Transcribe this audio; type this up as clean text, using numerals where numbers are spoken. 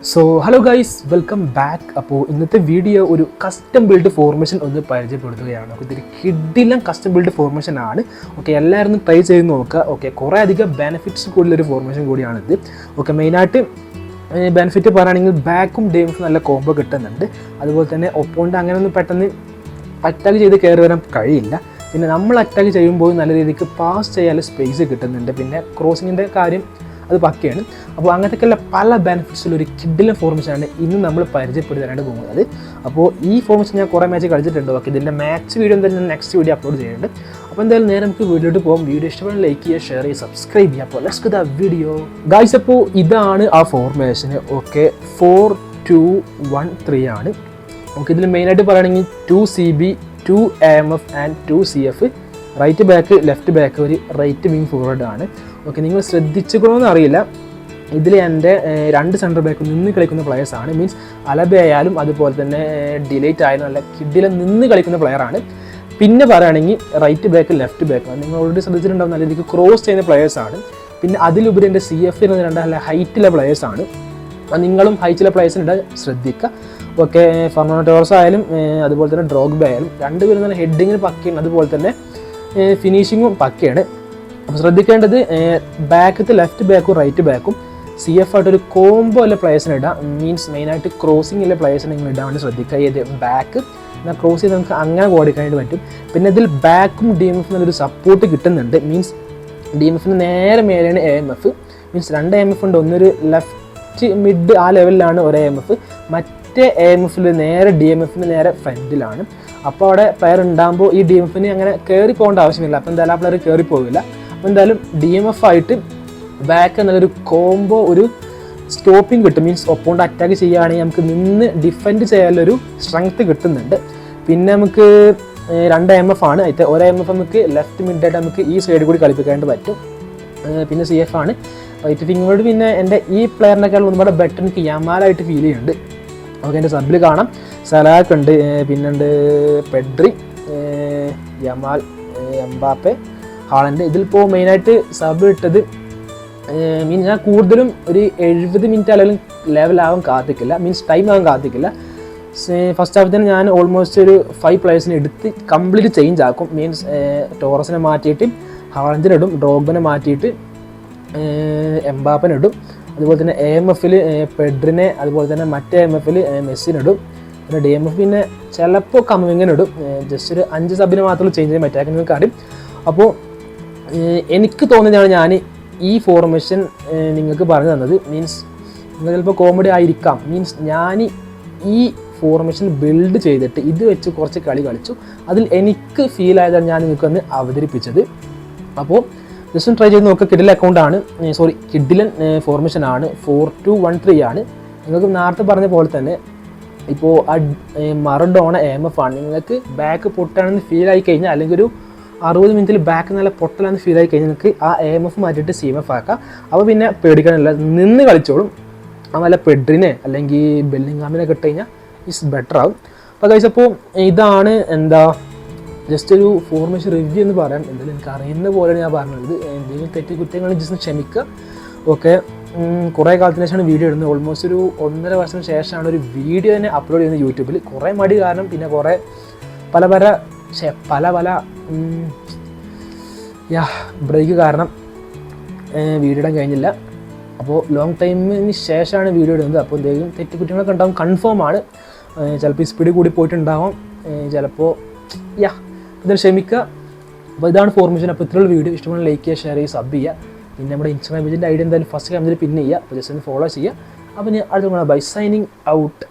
So hello guys, welcome back. അപ്പോൾ ഇന്നത്തെ video ഒരു കസ്റ്റം ബിൽഡ് ഫോർമേഷൻ ഒന്ന് പരിചയപ്പെടുത്തുകയാണ്. ഇതൊരു കിഡിലും കസ്റ്റം ബിൽഡ് ഫോർമേഷൻ ആണ്. ഓക്കെ, എല്ലാവരും ട്രൈ ചെയ്ത് നോക്കുക. ഓക്കെ, കുറേ അധികം ബെനിഫിറ്റ്സ് കൂടുതലൊരു ഫോർമേഷൻ കൂടിയാണിത്. ഓക്കെ, മെയിനായിട്ട് ബെനിഫിറ്റ് പറയുകയാണെങ്കിൽ ബാക്കും ഡേമും നല്ല കോംബോ കിട്ടുന്നുണ്ട്. അതുപോലെ തന്നെ ഒപ്പോണ്ട് അങ്ങനെയൊന്നും പെട്ടെന്ന് അറ്റാക്ക് ചെയ്ത് കയറി വരാൻ കഴിയില്ല. പിന്നെ നമ്മൾ അറ്റാക്ക് ചെയ്യുമ്പോൾ നല്ല രീതിക്ക് പാസ് ചെയ്യാൻ സ്പേസ് കിട്ടുന്നുണ്ട്. പിന്നെ ക്രോസിങ്ങിൻ്റെ കാര്യം അത് പക്കയാണ്. അപ്പോൾ അങ്ങനത്തെയൊക്കെയുള്ള പല ബെനിഫിറ്റ്സിലൊരു കിഡിലും ഫോർമേഷനാണ് ഇന്ന് നമ്മൾ പരിചയപ്പെടുത്താനായിട്ട് പോകുന്നത്. അപ്പോൾ ഈ ഫോർമേഷൻ ഞാൻ കുറേ മാച്ച് കളിച്ചിട്ടുണ്ട്. ഓക്കെ, ഇതിൻ്റെ മാച്ച് വീഡിയോ എന്തായാലും ഞാൻ നെക്സ്റ്റ് വീഡിയോ അപ്ലോഡ് ചെയ്യുന്നുണ്ട്. അപ്പോൾ എന്തായാലും നേരെ നമുക്ക് വീഡിയോട്ട് പോകും. വീഡിയോ ഇഷ്ടപ്പെടുന്ന ലൈക്ക് ചെയ്യുക, ഷെയർ ചെയ്യുക, സബ്സ്ക്രൈബ് ചെയ്യുക. അപ്പോൾ let's go the video guys. അപ്പോൾ ഇതാണ് ആ ഫോർമേഷന്. ഓക്കെ, 4-2-1-3 ആണ്. ഓക്കെ, ഇതിൽ മെയിനായിട്ട് പറയുകയാണെങ്കിൽ 2 CB 2 AMF and 2 CF, right back left back, ഒരു റൈറ്റ് വിങ് ഫോർവേഡ് ആണ്. ഓക്കെ, നിങ്ങൾ ശ്രദ്ധിച്ചുകൊള്ളണമെന്ന് അറിയില്ല, ഇതിൽ എൻ്റെ 2 സെൻറ്റർ ബാക്ക് നിന്ന് കളിക്കുന്ന പ്ലെയേഴ്സാണ്. മീൻസ് അലബയായാലും അതുപോലെ തന്നെ ഡിലേറ്റ് ആയാലും നല്ല കിഡിലും നിന്ന് കളിക്കുന്ന പ്ലെയറാണ്. പിന്നെ പറയുകയാണെങ്കിൽ റൈറ്റ് ബാക്ക് ലെഫ്റ്റ് ബാക്ക് നിങ്ങൾ ഓൾറെഡി ശ്രദ്ധിച്ചിട്ടുണ്ടാവും, നല്ല രീതിക്ക് ക്രോസ് ചെയ്യുന്ന പ്ലെയേഴ്സാണ്. പിന്നെ അതിലുപരി എൻ്റെ CF എന്ന് രണ്ട് നല്ല ഹൈറ്റിലെ പ്ലെയേഴ്സാണ്. നിങ്ങളും ഹൈറ്റിലെ പ്ലെയേഴ്സിനിടെ ശ്രദ്ധിക്കുക. ഓക്കെ, ഫെർണാണ്ടോ ടോറസ് ആയാലും അതുപോലെ തന്നെ ഡ്രോഗ്ബ ആയാലും രണ്ടുപേരും നല്ല ഹെഡിങ്ങിന് പക്കയാണ്, അതുപോലെ തന്നെ ഫിനിഷിങ്ങും പക്കയാണ്. അപ്പോൾ ശ്രദ്ധിക്കേണ്ടത് ബാക്കത്തെ ലെഫ്റ്റ് ബാക്കും റൈറ്റ് ബാക്കും CF ആയിട്ടൊരു കോംബോ ഉള്ള പ്ലേയേഴ്സിന് ഇടാം. മീൻസ് മെയിനായിട്ട് ക്രോസിംഗ് ഉള്ള പ്ലേയേഴ്സിനെ നിങ്ങൾ ഇടാൻ വേണ്ടി ശ്രദ്ധിക്കുക. ഏത് ബാക്ക് എന്നാൽ ക്രോസ് ചെയ്ത് നമുക്ക് അങ്ങനെ ഓടിക്കാനായിട്ട് പറ്റും. പിന്നെ ഇതിൽ ബാക്കും DMF നല്ലൊരു സപ്പോർട്ട് കിട്ടുന്നുണ്ട്. മീൻസ് DMF നേരെ മേലെയാണ് AMF. മീൻസ് 2 AMF ഉണ്ട്. ഒന്നൊരു ലെഫ്റ്റ് മിഡ് ആ ലെവലിലാണ് ഒരു AMF, മറ്റേ AMF നേരെ DMF നേരെ ഫ്രണ്ടിലാണ്. അപ്പോൾ അവിടെ പ്ലെയർ ഉണ്ടാകുമ്പോൾ ഈ DMF അങ്ങനെ കയറി പോകേണ്ട ആവശ്യമില്ല. അപ്പോൾ എന്തായാലും ആ പ്ലെയർ കയറി പോകില്ല. അപ്പോൾ എന്തായാലും DMF ആയിട്ട് ബാക്ക് എന്നൊരു കോംബോ ഒരു സ്റ്റോപ്പിംഗ് കിട്ടും. മീൻസ് ഒപ്പോണ്ട് അറ്റാക്ക് ചെയ്യുകയാണെങ്കിൽ നമുക്ക് നിന്ന് ഡിഫെൻഡ് ചെയ്യാനുള്ളൊരു സ്ട്രെങ്ത്ത് കിട്ടുന്നുണ്ട്. പിന്നെ നമുക്ക് 2 AMF ആണ്. അതിൽ ഒരു AMF നമുക്ക് ലെഫ്റ്റ് മിഡായിട്ട് നമുക്ക് ഈ സൈഡിൽ കൂടി കളിപ്പിക്കാനായിട്ട് പറ്റും. പിന്നെ CF ആണ് റൈറ്റ് വിങ്ങോട്. പിന്നെ എൻ്റെ ഈ പ്ലെയറിനേക്കാൾ ഒന്നും കൂടെ ബെറ്റർ എനിക്ക് യമാലായിട്ട് ഫീൽ ചെയ്യുന്നുണ്ട്. ഓക്കെ, എൻ്റെ സബിൽ കാണാം, സലാഹ് ഉണ്ട്, പിന്നുണ്ട് പെഡ്രി, യമാൽ, എംബാപ്പെ, ഹാളൻഡ്. ഇതിലിപ്പോൾ മെയിനായിട്ട് സബ് ഇട്ടത് മീൻസ് ഞാൻ കൂടുതലും ഒരു 70 മിനിറ്റ് അല്ലെങ്കിൽ ലെവലാവാൻ കാത്തിക്കില്ല. മീൻസ് ടൈം ആവാൻ കാത്തിക്കില്ല. ഫസ്റ്റ് ഹാഫിൽ തന്നെ ഞാൻ ഓൾമോസ്റ്റ് ഒരു 5 പ്ലേയേഴ്സിനെ എടുത്ത് കംപ്ലീറ്റ് ചേഞ്ച് ആക്കും. മീൻസ് ടോറസിനെ മാറ്റിയിട്ട് ഹാളൻഡിനിടും, ഡ്രോഗ്ബനെ മാറ്റിയിട്ട് എംബാപ്പനിടും, അതുപോലെ തന്നെ AMFൽ പെഡ്രിനെ, അതുപോലെ തന്നെ മറ്റേ AMFൽ മെസ്സിനിടും. പിന്നെ DMF പിന്നെ ചിലപ്പോൾ കമ്മിങ്ങിനിടും. ജസ്റ്റ് ഒരു 5 സബിന് മാത്രമേ ചേഞ്ച് ചെയ്യാൻ പറ്റാൻ നിങ്ങൾക്ക് അറിയും. അപ്പോൾ എനിക്ക് തോന്നുന്നതാണ് ഞാൻ ഈ ഫോർമേഷൻ നിങ്ങൾക്ക് പറഞ്ഞു തന്നത്. മീൻസ് നിങ്ങൾ ചിലപ്പോൾ കോമഡി ആയിരിക്കാം. മീൻസ് ഞാൻ ഈ ഫോർമേഷൻ ബിൽഡ് ചെയ്തിട്ട് ഇത് വെച്ച് കുറച്ച് കളി കളിച്ചു, അതിൽ എനിക്ക് ഫീൽ ആയതാണ് ഞാൻ നിങ്ങൾക്കൊന്ന് അവതരിപ്പിച്ചത്. അപ്പോൾ ജസ്റ്റ് ട്രൈ ചെയ്ത് നോക്കുക. കിഡിൽ അക്കൗണ്ടാണ്, കിഡിലൻ ഫോർമേഷനാണ്. 4-2-1-3 ആണ്. നിങ്ങൾക്ക് നേരത്തെ പറഞ്ഞ പോലെ തന്നെ ഇപ്പോൾ മറഡോണ AMF ആണ്. നിങ്ങൾക്ക് ബാക്ക് പൊട്ടാണെന്ന് ഫീൽ ആയി കഴിഞ്ഞാൽ, അല്ലെങ്കിൽ ഒരു 60 മിനിറ്റിൽ ബാക്ക് നല്ല പൊട്ടലാണെന്ന് ഫീൽ ആയി കഴിഞ്ഞാൽ നിങ്ങൾക്ക് ആ AMF മാറ്റിയിട്ട് CMF ആക്കാം. അപ്പോൾ പിന്നെ പേടിക്കാനില്ല, നിന്ന് കളിച്ചോളും. നല്ല പെഡ്രിനെ അല്ലെങ്കിൽ ബെല്ലിംഗാമിനെ കിട്ടി കഴിഞ്ഞാൽ ഇറ്റ്സ് ബെറ്റർ ആവും. അപ്പോൾ ഗൈസ്, അപ്പോൾ ഇതാണ് എന്താ ജസ്റ്റ് ഒരു ഫോർമേഷൻ റിവ്യൂ എന്ന് പറയാം. എന്തായാലും എനിക്ക് അറിയുന്ന പോലെയാണ് ഞാൻ പറഞ്ഞത്. എന്തെങ്കിലും തെറ്റുകുറ്റങ്ങൾ ജസ്റ്റ് ക്ഷമിക്കുക. ഓക്കെ, കുറേ കാലത്തിന് ശേഷമാണ് വീഡിയോ ഇടുന്നത്. ഓൾമോസ്റ്റ് ഒരു 1.5 വർഷത്തിന് ശേഷമാണ് ഒരു വീഡിയോ തന്നെ അപ്ലോഡ് ചെയ്യുന്നത് യൂട്യൂബിൽ. കുറേ മടി കാരണം, പിന്നെ കുറേ പല ബ്രേക്ക് കാരണം വീഡിയോ ഇടാൻ കഴിഞ്ഞില്ല. അപ്പോൾ ലോങ് ടൈമിന് ശേഷമാണ് വീഡിയോ ഇടുന്നത്. അപ്പോൾ എന്തെങ്കിലും തെറ്റുകുറ്റങ്ങളൊക്കെ ഉണ്ടാകും, കൺഫേം ആണ്. ചിലപ്പോൾ സ്പീഡ് കൂടി പോയിട്ടുണ്ടാകും, ചിലപ്പോൾ ഇതിൽ ക്ഷമിക്കുക. അപ്പോൾ ഇതാണ് ഫോർമേഷൻ. അപ്പോൾ ഇത്രയുള്ള വീഡിയോ ഇഷ്ടമാണ് ലൈക്ക് ചെയ്യുക, ഷെയർ ചെയ്യുക, സബ് ചെയ്യുക. പിന്നെ നമ്മുടെ ഇൻസ്റ്റാഗ്രാം പേജിൻ്റെ ID എന്തായാലും ഫസ്റ്റ് കമൻറ്റിൽ പിൻ ചെയ്യുക. അപ്പോൾ ജസ്റ്റ് ഒന്ന് ഫോളോ ചെയ്യുക. അപ്പോൾ ഞാൻ അടുത്ത ബൈ സൈനിങ് ഔട്ട്.